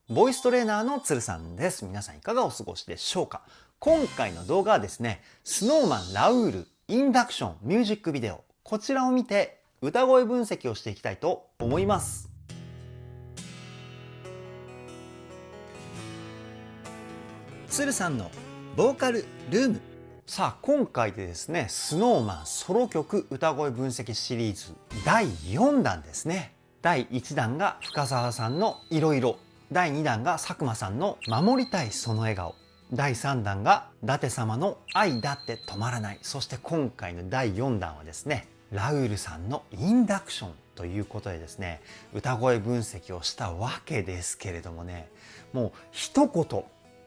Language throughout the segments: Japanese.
ボイストレーナーのつるさんです。皆さんいかがお過ごしでしょうか。今回の動画はですね、SnowMan ラウールインダクションミュージックビデオ、こちらを見て歌声分析をしていきたいと思います。つるさんのボーカルルーム。さあ今回でですね、SnowMan ソロ曲歌声分析シリーズ第4弾ですね。第1弾が深澤さんのいろいろ、第2弾が佐久間さんの守りたいその笑顔、第3弾が舘様の愛だって止まらない、そして今回の第4弾はですね、ラウールさんのインダクションということでですね、歌声分析をしたわけですけれどもね、もう一言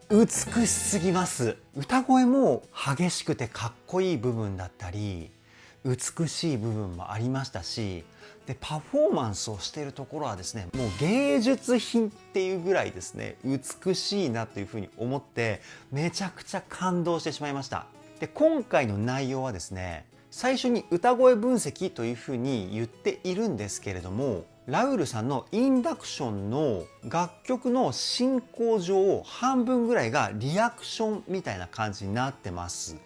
美しすぎます。歌声も激しくてかっこいい部分だったり美しい部分もありましたし、でパフォーマンスをしているところはですね、もう芸術品っていうぐらいですね、美しいなというふうに思ってめちゃくちゃ感動してしまいました。で今回の内容はですね、最初に歌声分析というふうに言っているんですけれども、ラウールさんのインダクションの楽曲の進行上半分ぐらいがリアクションみたいな感じになってます。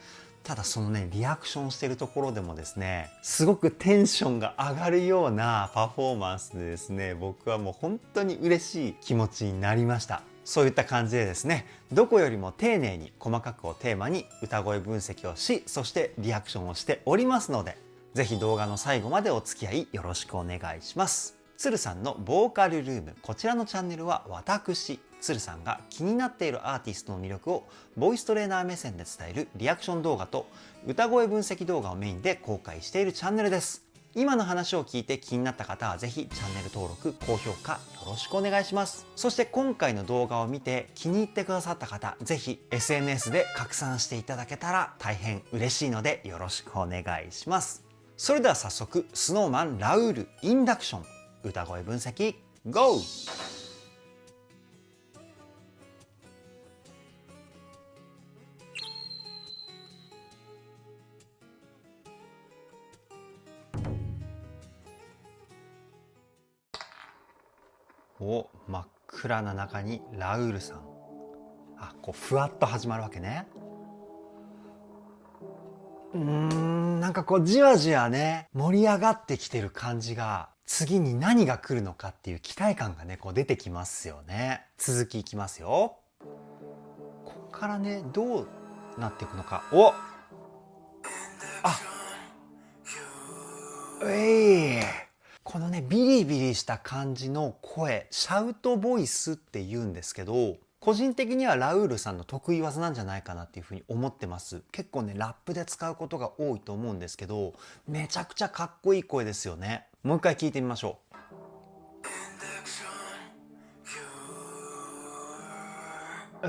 ただそのね、リアクションしてるところでもですね、すごくテンションが上がるようなパフォーマンスでですね、僕はもう本当に嬉しい気持ちになりました。そういった感じでですね、どこよりも丁寧に細かくをテーマに歌声分析をし、そしてリアクションをしておりますので、ぜひ動画の最後までお付き合いよろしくお願いします。つるさんのボーカルルーム、こちらのチャンネルは私つるさんが気になっているアーティストの魅力をボイストレーナー目線で伝えるリアクション動画と歌声分析動画をメインで公開しているチャンネルです。今の話を聞いて気になった方はぜひチャンネル登録、高評価よろしくお願いします。そして今回の動画を見て気に入ってくださった方、ぜひ SNS で拡散していただけたら大変嬉しいのでよろしくお願いします。それでは早速 SnowMan ラウールインダクション歌声分析 GO!お、真っ暗な中にラウールさん。こうふわっと始まるわけね。なんかこうじわじわね、盛り上がってきてる感じが、次に何が来るのかっていう期待感がね、こう出てきますよね。続きいきますよ。こっからね、どうなっていくのか。お、このね、ビリビリした感じの声、シャウトボイスって言うんですけど、個人的にはラウールさんの得意技なんじゃないかなっていうふうに思ってます。結構ね、ラップで使うことが多いと思うんですけど、めちゃくちゃかっこいい声ですよね。もう一回聞いてみましょう。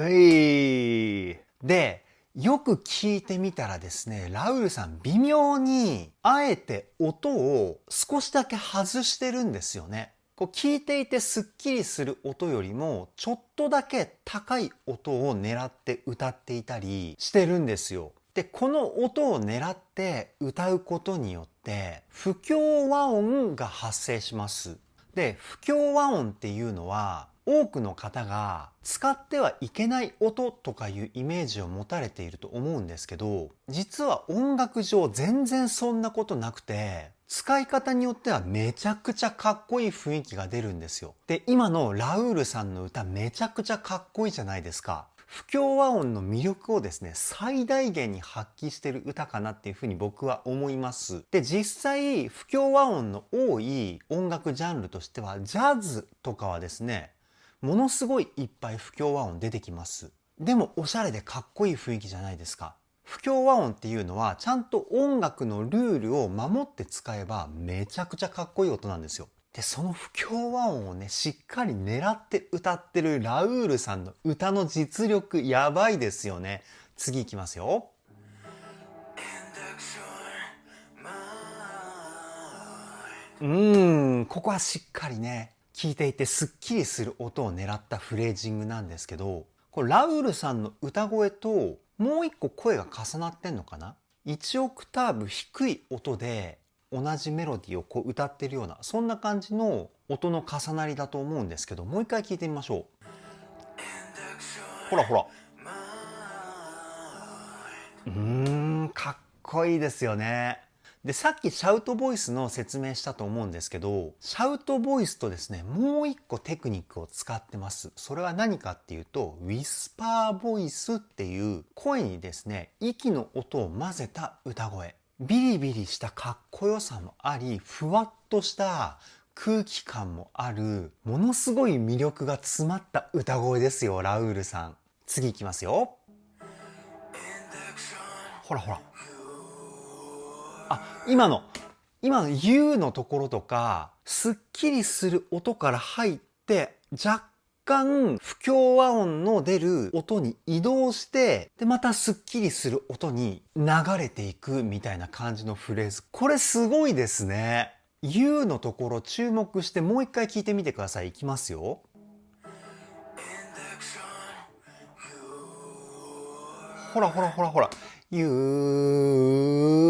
で、よく聞いてみたらですね、ラウールさん微妙にあえて音を少しだけ外してるんですよね。こう聞いていてスッキリする音よりもちょっとだけ高い音を狙って歌っていたりしてるんですよ。で、この音を狙って歌うことによって不協和音が発生します。で、不協和音っていうのは多くの方が使ってはいけない音とかいうイメージを持たれていると思うんですけど、実は音楽上全然そんなことなくて、使い方によってはめちゃくちゃかっこいい雰囲気が出るんですよ。で、今のラウールさんの歌めちゃくちゃかっこいいじゃないですか。不協和音の魅力をですね、最大限に発揮してる歌かなっていうふうに僕は思います。で、実際不協和音の多い音楽ジャンルとしてはジャズとかはですね、ものすごいいっぱい不協和音出てきます。でもおしゃれでかっこいい雰囲気じゃないですか。不協和音っていうのはちゃんと音楽のルールを守って使えばめちゃくちゃかっこいい音なんですよ。で、その不協和音をね、しっかり狙って歌ってるラウールさんの歌の実力やばいですよね。次いきますよ。ここはしっかりね、聴いていてスッキリする音を狙ったフレージングなんですけど、これラウールさんの歌声ともう一個声が重なってんのかな？ 1 オクターブ低い音で同じメロディーをこう歌ってるような、そんな感じの音の重なりだと思うんですけど、もう一回聴いてみましょう。ほらほら。かっこいいですよね。で、さっきシャウトボイスの説明したと思うんですけど、シャウトボイスとですね、もう一個テクニックを使ってます。それは何かっていうと、ウィスパーボイスっていう声にですね、息の音を混ぜた歌声。ビリビリしたかっこよさもあり、ふわっとした空気感もある、ものすごい魅力が詰まった歌声ですよ、ラウールさん。次いきますよ。ほらほら。今の U のところとか、すっきりする音から入って、若干不協和音の出る音に移動して、で、またすっきりする音に流れていくみたいな感じのフレーズ。これすごいですね。U のところ注目してもう一回聞いてみてください。いきますよ。ほらほらほらほら。ゆ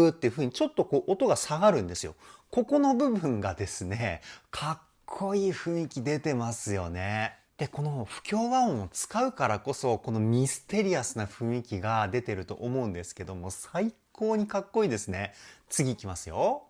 ーっていう風にちょっとこう音が下がるんですよ。ここの部分がですね、かっこいい雰囲気出てますよね。で、この不協和音を使うからこそ、このミステリアスな雰囲気が出てると思うんですけども、最高にかっこいいですね。次いきますよ。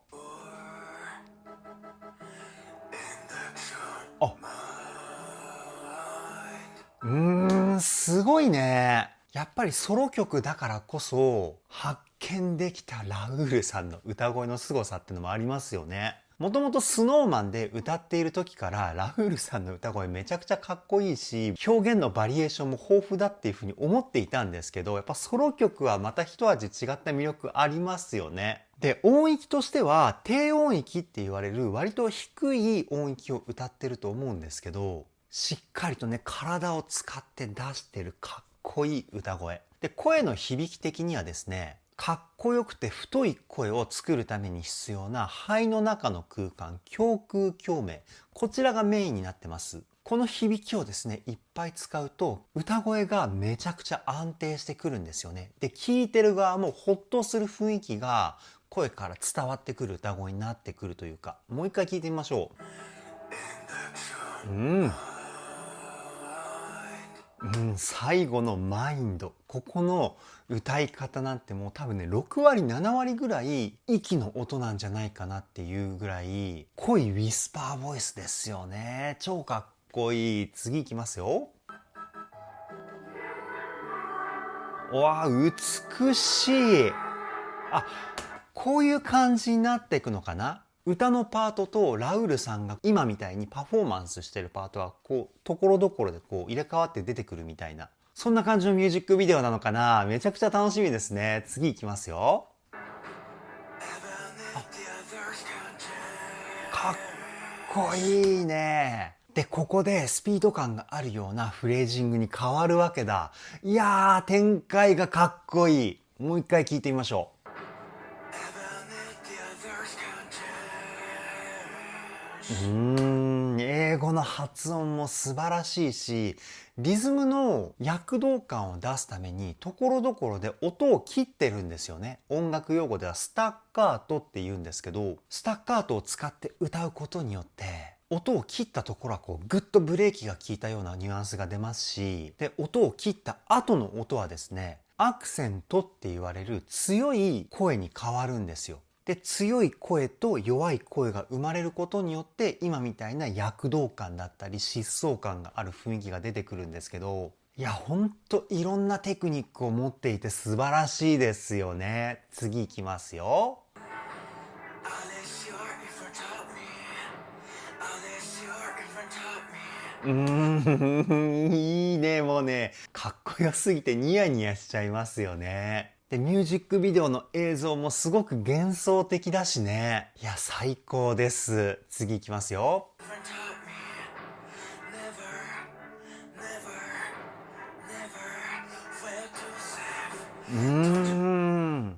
すごいね。やっぱりソロ曲だからこそ発見できたラウールさんの歌声の凄さってのもありますよね。もともとスノーマンで歌っている時からラウールさんの歌声めちゃくちゃかっこいいし、表現のバリエーションも豊富だっていうふうに思っていたんですけど、やっぱソロ曲はまた一味違った魅力ありますよね。で、音域としては低音域って言われる割と低い音域を歌ってると思うんですけど、しっかりとね、体を使って出してるかっこいい歌声。で、声の響き的にはですね、かっこよくて太い声を作るために必要な肺の中の空間、胸腔共鳴。こちらがメインになってます。この響きをですね、いっぱい使うと、歌声がめちゃくちゃ安定してくるんですよね。で、聴いてる側もホッとする雰囲気が声から伝わってくる歌声になってくるというか、もう一回聴いてみましょう。最後のマインド。ここの歌い方なんてもう多分ね、6割、7割ぐらい息の音なんじゃないかなっていうぐらい濃いウィスパーボイスですよね。超かっこいい。次いきますよ。わあ、美しい。こういう感じになっていくのかな。歌のパートとラウールさんが今みたいにパフォーマンスしてるパートはこう、ところどころでこう入れ替わって出てくるみたいな。そんな感じのミュージックビデオなのかな。めちゃくちゃ楽しみですね。次いきますよ。かっこいいね。で、ここでスピード感があるようなフレージングに変わるわけだ。いやー、展開がかっこいい。もう一回聞いてみましょう。英語の発音も素晴らしいし、リズムの躍動感を出すために、ところどころで音を切ってるんですよね。音楽用語ではスタッカートって言うんですけど、スタッカートを使って歌うことによって、音を切ったところはこうグッとブレーキが効いたようなニュアンスが出ますし、で、音を切った後の音はですね、アクセントって言われる強い声に変わるんですよ。で、強い声と弱い声が生まれることによって、今みたいな躍動感だったり疾走感がある雰囲気が出てくるんですけど、いや、ほんといろんなテクニックを持っていて素晴らしいですよね。次いきますよ。いいね。もうね、かっこよすぎてニヤニヤしちゃいますよね。で、ミュージックビデオの映像もすごく幻想的だしね。いや、最高です。次いきますよ。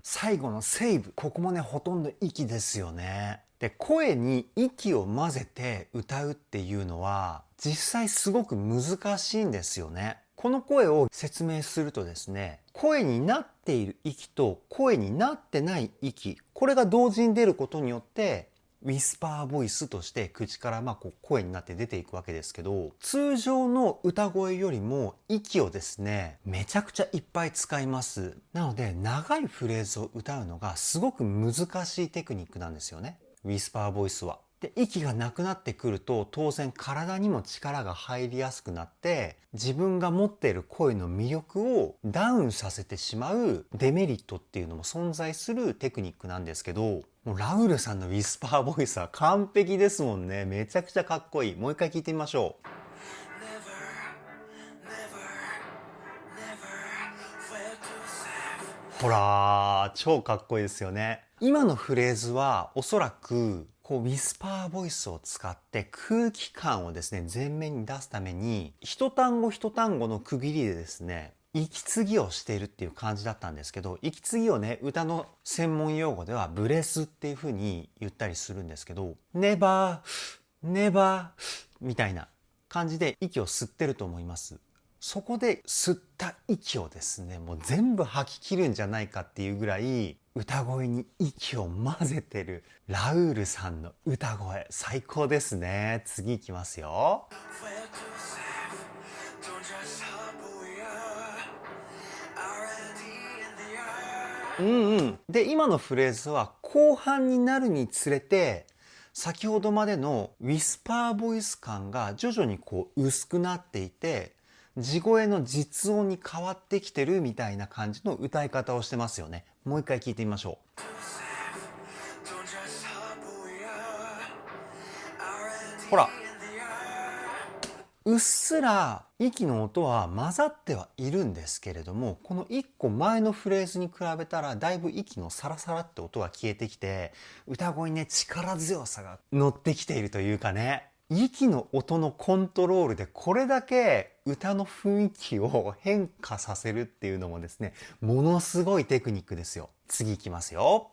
最後のセーブ。ここもね、ほとんど息ですよね。で、声に息を混ぜて歌うっていうのは、実際すごく難しいんですよね。この声を説明するとですね、声になっている息と声になってない息、これが同時に出ることによって、ウィスパーボイスとして口から声になって出ていくわけですけど、通常の歌声よりも息をですね、めちゃくちゃいっぱい使います。なので長いフレーズを歌うのがすごく難しいテクニックなんですよね、ウィスパーボイスは。で、息がなくなってくると当然体にも力が入りやすくなって自分が持っている声の魅力をダウンさせてしまうデメリットっていうのも存在するテクニックなんですけど、もうラウールさんのウィスパーボイスは完璧ですもんね。めちゃくちゃかっこいい。もう一回聞いてみましょう。ほらー、超かっこいいですよね。今のフレーズはおそらくウィスパーボイスを使って空気感をですね、前面に出すために一単語一単語の区切りでですね、息継ぎをしているっていう感じだったんですけど、息継ぎをね、歌の専門用語ではブレスっていう風に言ったりするんですけど、ネバー、ネバーみたいな感じで息を吸ってると思います。そこで吸った息をですね、もう全部吐き切るんじゃないかっていうぐらい歌声に息を混ぜてるラウールさんの歌声、最高ですね。次いきますよ。で、今のフレーズは後半になるにつれて先ほどまでのウィスパーボイス感が徐々に薄くなっていて、地声の実音に変わってきてるみたいな感じの歌い方をしてますよね。もう一回聞いてみましょう。ほら、うっすら息の音は混ざってはいるんですけれども、この一個前のフレーズに比べたらだいぶ息のサラサラって音が消えてきて、歌声にね、力強さが乗ってきているというかね、息の音のコントロールでこれだけ歌の雰囲気を変化させるっていうのもですね、ものすごいテクニックですよ。次いきますよ。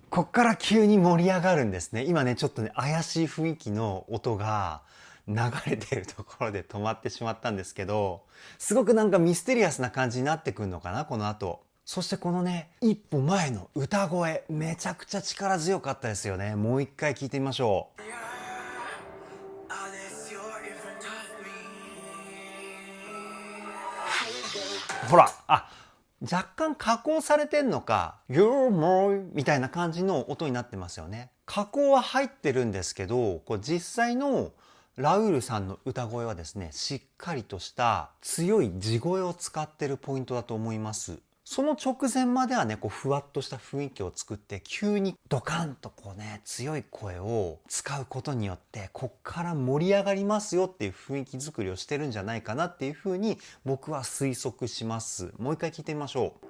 こっから急に盛り上がるんですね。今ね、ちょっとね、怪しい雰囲気の音が流れてるところで止まってしまったんですけど、すごくなんかミステリアスな感じになってくるのかな、この後。そしてこのね、一歩前の歌声、めちゃくちゃ力強かったですよね。もう一回聞いてみましょう。ほら、若干加工されてんのか、You're more みたいな感じの音になってますよね。加工は入ってるんですけど、実際のラウールさんの歌声はですね、しっかりとした強い地声を使ってるポイントだと思います。その直前まではね、ふわっとした雰囲気を作って、急にドカンと強い声を使うことによって、こっから盛り上がりますよっていう雰囲気作りをしてるんじゃないかなっていうふうに僕は推測します。もう一回聞いてみましょう。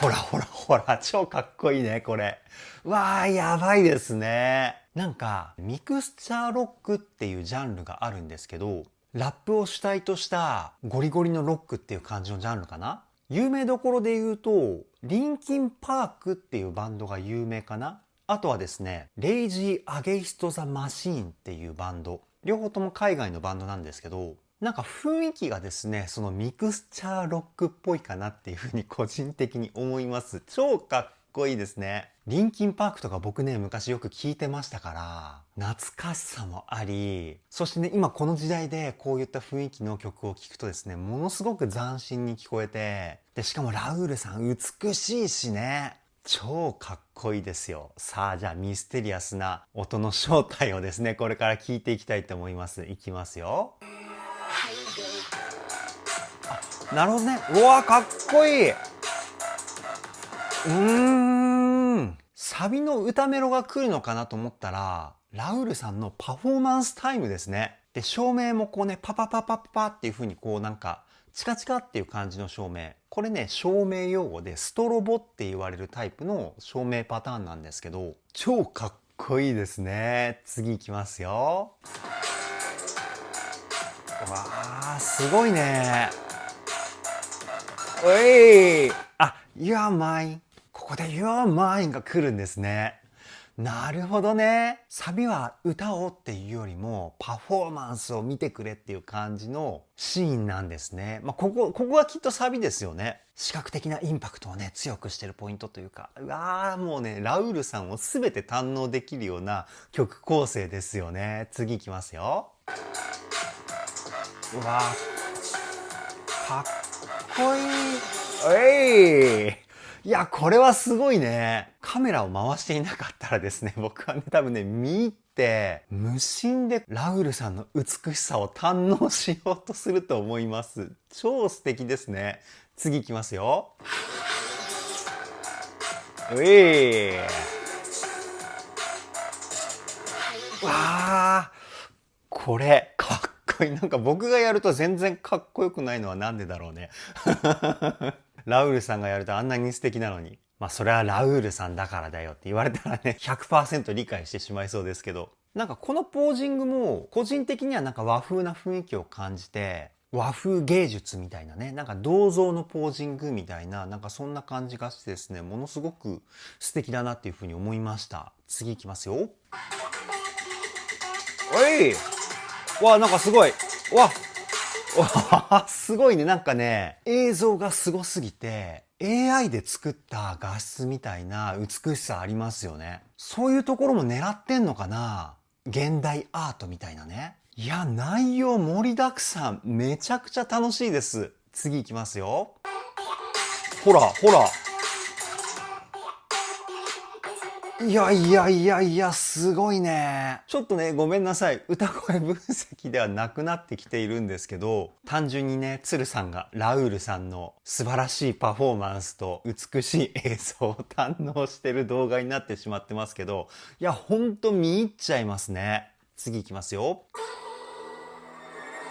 ほらほらほら、超かっこいいね、これ。わー、やばいですね。なんか、ミクスチャーロックっていうジャンルがあるんですけど、ラップを主体としたゴリゴリのロックっていう感じのジャンルかな。有名どころで言うと、リンキンパークっていうバンドが有名かな。あとはですね、レイジー・アゲイスト・ザ・マシーンっていうバンド。両方とも海外のバンドなんですけど、なんか雰囲気がですね、そのミクスチャーロックっぽいかなっていうふうに個人的に思います。超かっこいいですね。リンキンパークとか僕ね、昔よく聞いてましたから、懐かしさもあり、そしてね、今この時代でこういった雰囲気の曲を聴くとですね、ものすごく斬新に聞こえて、で、しかもラウールさん美しいしね。超かっこいいですよ。さあ、じゃあミステリアスな音の正体をですね、これから聞いていきたいと思います。いきますよ。なるほどね。うわ、かっこいい。サビの歌メロが来るのかなと思ったら、ラウールさんのパフォーマンスタイムですね。で、照明もパパパパパパっていう風になんか、チカチカっていう感じの照明。これね、照明用語でストロボって言われるタイプの照明パターンなんですけど、超かっこいいですね。次いきますよ。わー、すごいね。おい、You're mine。ここで You're mine が来るんですね。なるほどね。サビは歌おうっていうよりもパフォーマンスを見てくれっていう感じのシーンなんですね。ここはきっとサビですよね。視覚的なインパクトをね、強くしてるポイントというか、うわーもうね、ラウールさんを全て堪能できるような曲構成ですよね。次いきますよ。うわー、かっこいい。いや、これはすごいね。カメラを回していなかったらですね、僕はね、多分ね、見て、無心でラウールさんの美しさを堪能しようとすると思います。超素敵ですね。次いきますよ。わー、これ、かっこいい。なんか僕がやると全然かっこよくないのはなんでだろうね。ラウールさんがやるとあんなに素敵なのに。それはラウールさんだからだよって言われたらね、100% 理解してしまいそうですけど。なんかこのポージングも、個人的にはなんか和風な雰囲気を感じて、和風芸術みたいなね、なんか銅像のポージングみたいな、なんかそんな感じがしてですね、ものすごく素敵だなっていうふうに思いました。次いきますよ。わ、なんかすごい。すごいね。なんかね、映像がすごすぎて、AI で作った画質みたいな美しさありますよね。そういうところも狙ってんのかな？現代アートみたいなね。いや、内容盛りだくさん。めちゃくちゃ楽しいです。次いきますよ。ほら。いや、すごいね。ちょっとね、ごめんなさい。歌声分析ではなくなってきているんですけど、単純にね、鶴さんがラウールさんの素晴らしいパフォーマンスと美しい映像を堪能してる動画になってしまってますけど、いや、ほんと見入っちゃいますね。次いきますよ。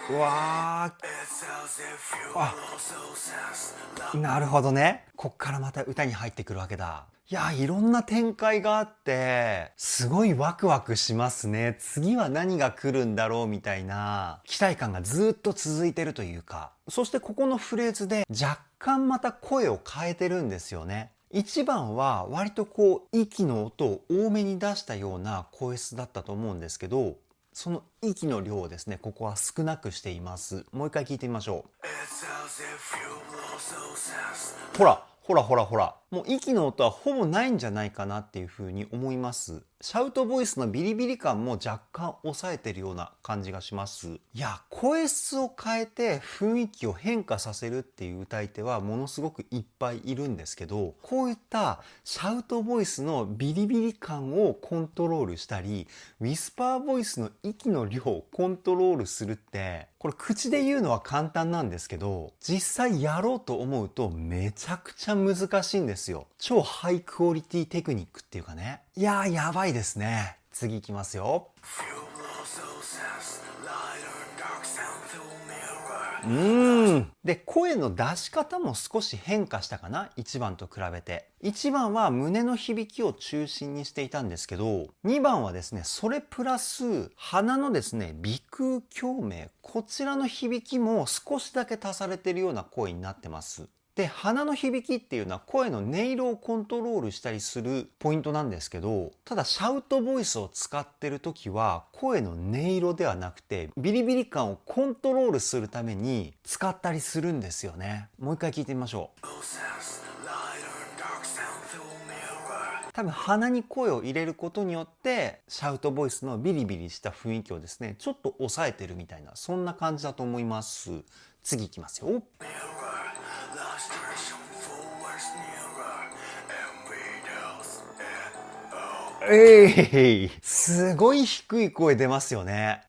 うわー。なるほどね。こっからまた歌に入ってくるわけだ。いや、いろんな展開があって、すごいワクワクしますね。次は何が来るんだろうみたいな期待感がずっと続いてるというか。そしてここのフレーズで若干また声を変えてるんですよね。1番は割と息の音を多めに出したような声質だったと思うんですけど、その息の量をですね、ここは少なくしています。もう一回聞いてみましょう。ほら。もう息の音はほぼないんじゃないかなっていうふうに思います。シャウトボイスのビリビリ感も若干抑えてるような感じがします。いや、声質を変えて雰囲気を変化させるっていう歌い手はものすごくいっぱいいるんですけど、こういったシャウトボイスのビリビリ感をコントロールしたり、ウィスパーボイスの息の量をコントロールするって、これ口で言うのは簡単なんですけど、実際やろうと思うとめちゃくちゃ難しいんですよ。超ハイクオリティテクニックっていうかね。いやー、やばいですね。次いきますよ。で、声の出し方も少し変化したかな？ 1 番と比べて。1番は胸の響きを中心にしていたんですけど、2番はですね、それプラス鼻のですね、鼻腔共鳴。こちらの響きも少しだけ足されているような声になってます。で、鼻の響きっていうのは声の音色をコントロールしたりするポイントなんですけど、ただシャウトボイスを使ってる時は声の音色ではなくてビリビリ感をコントロールするために使ったりするんですよね。もう一回聞いてみましょう。多分鼻に声を入れることによってシャウトボイスのビリビリした雰囲気をですね、ちょっと抑えてるみたいな、そんな感じだと思います。次いきますよ。すごい低い声出ますよね。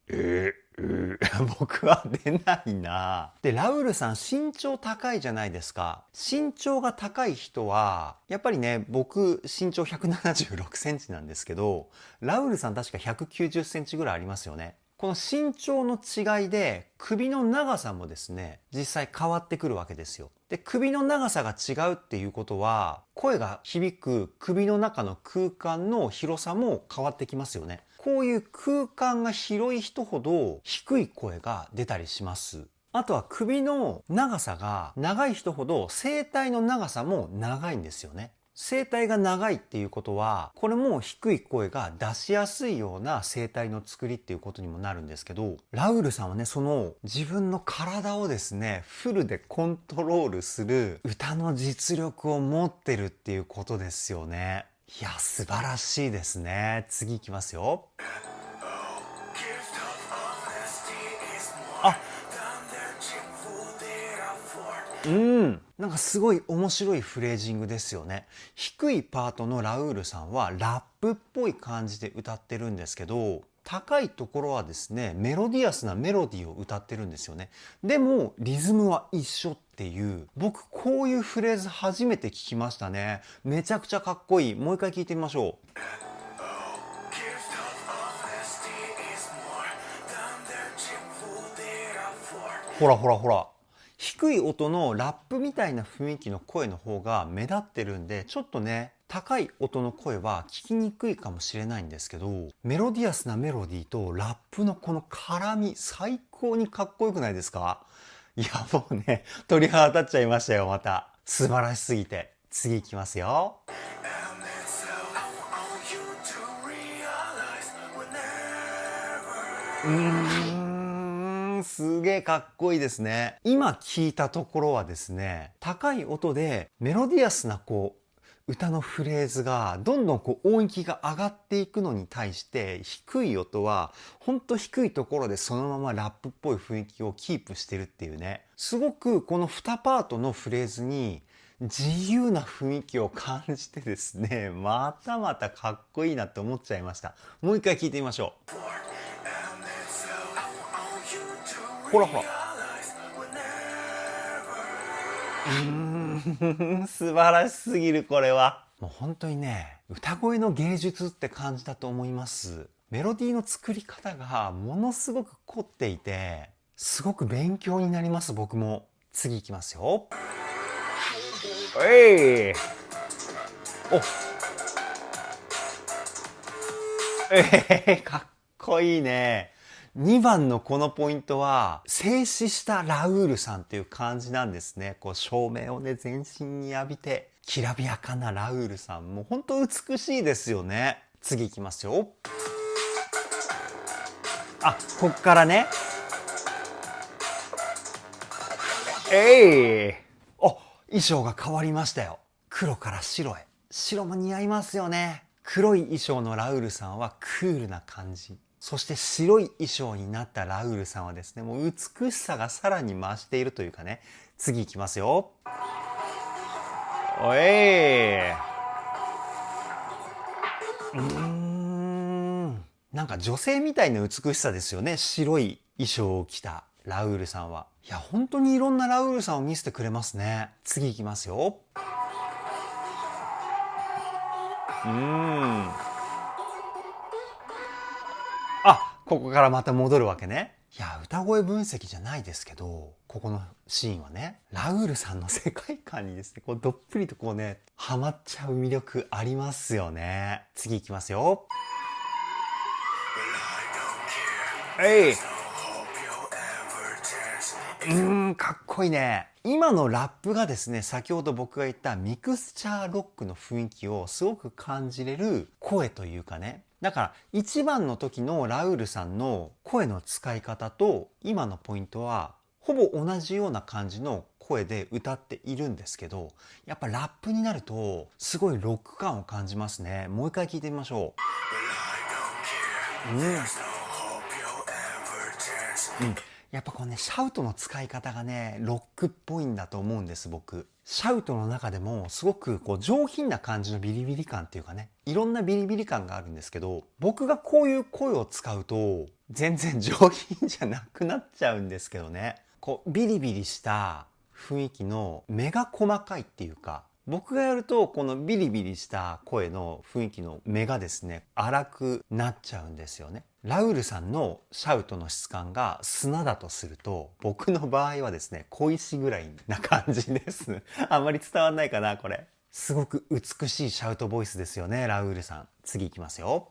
僕は出ないな。で、ラウールさん身長高いじゃないですか。身長が高い人は、やっぱりね、僕身長176センチなんですけど、ラウールさん確か190センチぐらいありますよね。この身長の違いで首の長さもですね、実際変わってくるわけですよ。で、首の長さが違うっていうことは、声が響く首の中の空間の広さも変わってきますよね。こういう空間が広い人ほど低い声が出たりします。あとは首の長さが長い人ほど声帯の長さも長いんですよね。声帯が長いっていうことは、これも低い声が出しやすいような声帯の作りっていうことにもなるんですけど、ラウールさんはね、その自分の体をですね、フルでコントロールする歌の実力を持ってるっていうことですよね。いや、素晴らしいですね。次いきますよ。あ、なんかすごい面白いフレージングですよね。低いパートのラウールさんはラップっぽい感じで歌ってるんですけど、高いところはですね、メロディアスなメロディーを歌ってるんですよね。でもリズムは一緒っていう、僕こういうフレーズ初めて聞きましたね。めちゃくちゃかっこいい。もう一回聞いてみましょう。ほらほらほら。低い音のラップみたいな雰囲気の声の方が目立ってるんで、ちょっとね、高い音の声は聞きにくいかもしれないんですけど、メロディアスなメロディーとラップのこの絡み、最高にかっこよくないですか？いや、もうね、鳥肌立っちゃいましたよ、また。素晴らしすぎて。次いきますよ。すげえかっこいいですね。今聞いたところはですね、高い音でメロディアスな歌のフレーズがどんどん音域が上がっていくのに対して、低い音はほんと低いところでそのままラップっぽい雰囲気をキープしてるっていうね。すごくこの2パートのフレーズに自由な雰囲気を感じてですね、またまたかっこいいなって思っちゃいました。もう一回聞いてみましょう。ほらほら。素晴らしすぎる、これは。もう本当にね、歌声の芸術って感じだと思います。メロディーの作り方がものすごく凝っていて、すごく勉強になります、僕も。次行きますよ。お、かっこいいね。2番のこのポイントは、静止したラウールさんっていう感じなんですね。照明をね、全身に浴びて、きらびやかなラウールさん。もうほんと美しいですよね。次いきますよ。あ、こっからね。衣装が変わりましたよ。黒から白へ。白も似合いますよね。黒い衣装のラウールさんはクールな感じ。そして白い衣装になったラウールさんはですね、もう美しさがさらに増しているというかね。次いきますよ。なんか女性みたいな美しさですよね。白い衣装を着たラウールさんは。いや、本当にいろんなラウールさんを見せてくれますね。次いきますよ。ここからまた戻るわけね。いや、歌声分析じゃないですけど、ここのシーンはね、ラウールさんの世界観にですね、どっぷりとハマっちゃう魅力ありますよね。次いきますよ。かっこいいね。今のラップがですね、先ほど僕が言ったミクスチャーロックの雰囲気をすごく感じれる声というかね。だから1番の時のラウールさんの声の使い方と今のポイントはほぼ同じような感じの声で歌っているんですけど、やっぱラップになるとすごいロック感を感じますね。もう一回聞いてみましょう。やっぱシャウトの使い方がね、ロックっぽいんだと思うんです、僕。シャウトの中でもすごく上品な感じのビリビリ感っていうかね、いろんなビリビリ感があるんですけど、僕がこういう声を使うと、全然上品じゃなくなっちゃうんですけどね。ビリビリした雰囲気の目が細かいっていうか、僕がやるとこのビリビリした声の雰囲気の目がですね、荒くなっちゃうんですよね。ラウールさんのシャウトの質感が砂だとすると、僕の場合はですね、小石ぐらいな感じです。あんまり伝わんないかな、これ。すごく美しいシャウトボイスですよね、ラウールさん。次いきますよ。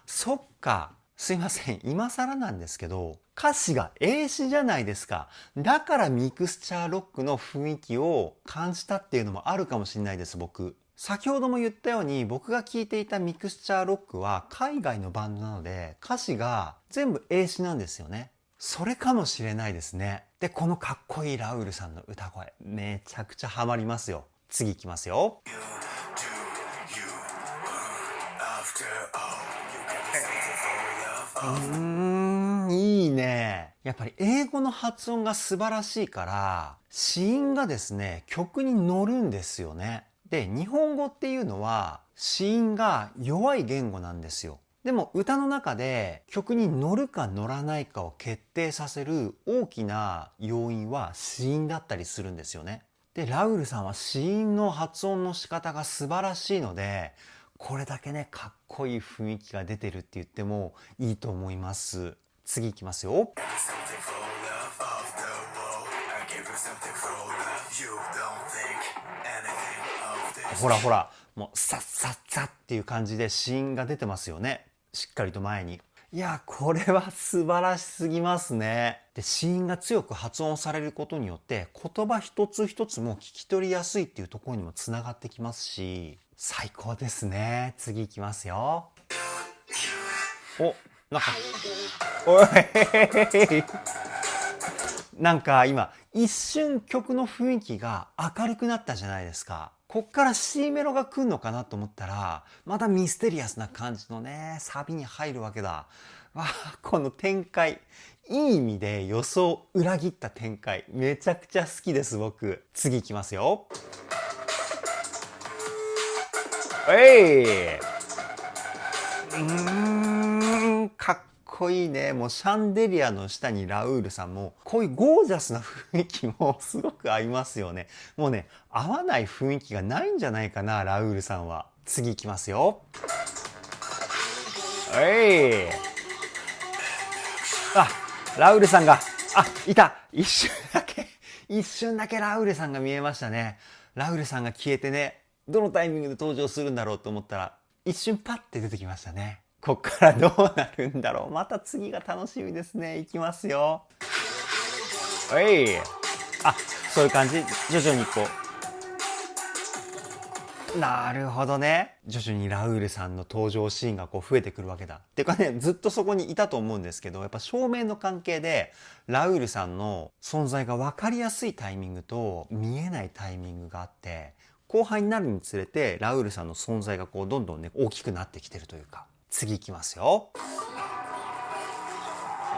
そっか。すいません、今更なんですけど、歌詞が英詞じゃないですか。だからミクスチャーロックの雰囲気を感じたっていうのもあるかもしれないです、僕。先ほども言ったように、僕が聴いていたミクスチャーロックは海外のバンドなので、歌詞が全部英詞なんですよね。それかもしれないですね。で、このかっこいいラウールさんの歌声、めちゃくちゃハマりますよ。次いきますよ。いいね。やっぱり英語の発音が素晴らしいから、子音がですね、曲に乗るんですよね。で、日本語っていうのは、子音が弱い言語なんですよ。でも歌の中で曲に乗るか乗らないかを決定させる大きな要因は子音だったりするんですよね。で、ラウールさんは子音の発音の仕方が素晴らしいので、これだけね、かっこいい雰囲気が出てるって言ってもいいと思います。次いきますよ。ほらほら、もうサッサッサッっていう感じで子音が出てますよね。しっかりと前に。いや、これは素晴らしすぎますね。で、子音が強く発音されることによって、言葉一つ一つも聞き取りやすいっていうところにもつながってきますし、最高ですね。次いきますよ。お、なんか、おいなんか今、一瞬曲の雰囲気が明るくなったじゃないですか。こっから C メロが来るのかなと思ったら、またミステリアスな感じのね、サビに入るわけだ。わあ、この展開。いい意味で予想を裏切った展開。めちゃくちゃ好きです、僕。次いきますよ。かっこいいね。もうシャンデリアの下にラウールさんも、こういうゴージャスな雰囲気もすごく合いますよね。もうね、合わない雰囲気がないんじゃないかな、ラウールさんは。次いきますよ。あ、ラウールさんが、いた一瞬だけラウールさんが見えましたね。ラウールさんが消えてね、どのタイミングで登場するんだろうと思ったら、一瞬パッて出てきましたね。こっからどうなるんだろう。また次が楽しみですね。いきますよ。そういう感じ。徐々にこう。なるほどね。徐々にラウールさんの登場シーンがこう増えてくるわけだ。っていうかね、ずっとそこにいたと思うんですけど、やっぱ照明の関係で、ラウールさんの存在が分かりやすいタイミングと見えないタイミングがあって、後半になるにつれて、ラウールさんの存在がこうどんどんね、大きくなってきてるというか。次いきますよ。い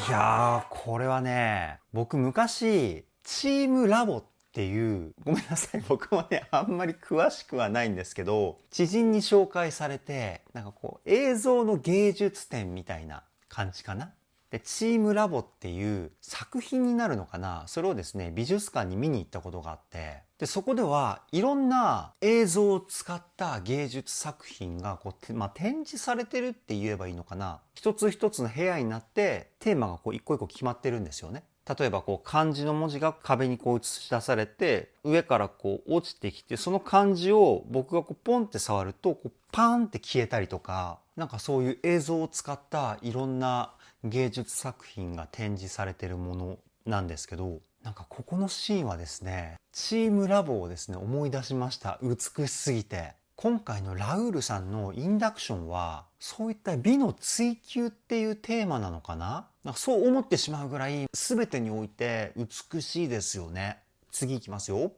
やー、これはね、僕昔、チームラボっていう、ごめんなさい、僕もね、あんまり詳しくはないんですけど、知人に紹介されて、なんかこう、映像の芸術展みたいな感じかな。で、チームラボっていう作品になるのかな、それをですね、美術館に見に行ったことがあって、で、そこではいろんな映像を使った芸術作品がこう、展示されてるって言えばいいのかな。一つ一つの部屋になってテーマがこう一個一個決まってるんですよね。例えばこう漢字の文字が壁にこう映し出されて、上からこう落ちてきて、その漢字を僕がこうポンって触るとこうパーンって消えたりとか、なんかそういう映像を使ったいろんな芸術作品が展示されてるものなんですけど、なんかここのシーンはですね、チームラボをですね、思い出しました。美しすぎて。今回のラウールさんのインダクションは、そういった美の追求っていうテーマなのかな？なんかそう思ってしまうぐらい、全てにおいて美しいですよね。次いきますよ。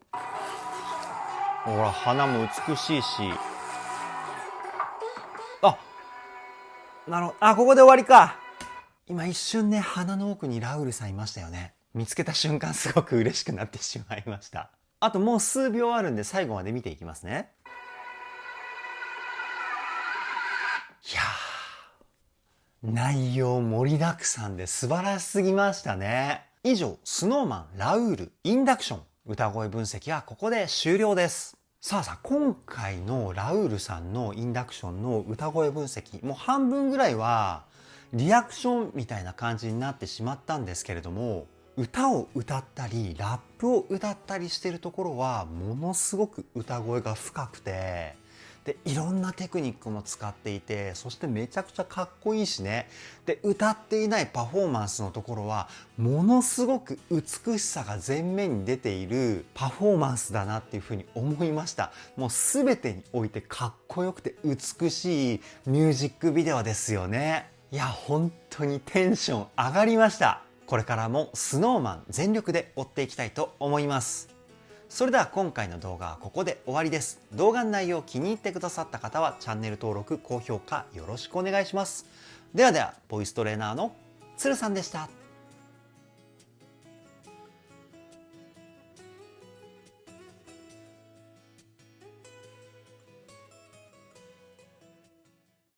ほら、花も美しいし。なるほど。ここで終わりか。今一瞬ね、鼻の奥にラウールさんいましたよね。見つけた瞬間すごく嬉しくなってしまいました。あともう数秒あるんで最後まで見ていきますね。いやー、内容盛りだくさんで素晴らしすぎましたね。以上、スノーマンラウールインダクション歌声分析はここで終了です。さあ、今回のラウールさんのインダクションの歌声分析、もう半分ぐらいはリアクションみたいな感じになってしまったんですけれども、歌を歌ったりラップを歌ったりしてるところはものすごく歌声が深くて、でいろんなテクニックも使っていて、そしてめちゃくちゃかっこいいしね。で歌っていないパフォーマンスのところはものすごく美しさが前面に出ているパフォーマンスだなっていうふうに思いました。もう全てにおいてかっこよくて美しいミュージックビデオですよね。いや本当にテンション上がりました。これからも SnowMan 全力で追っていきたいと思います。それでは今回の動画はここで終わりです。動画の内容を気に入ってくださった方はチャンネル登録、高評価よろしくお願いします。ではでは、ボイストレーナーのつるさんでした。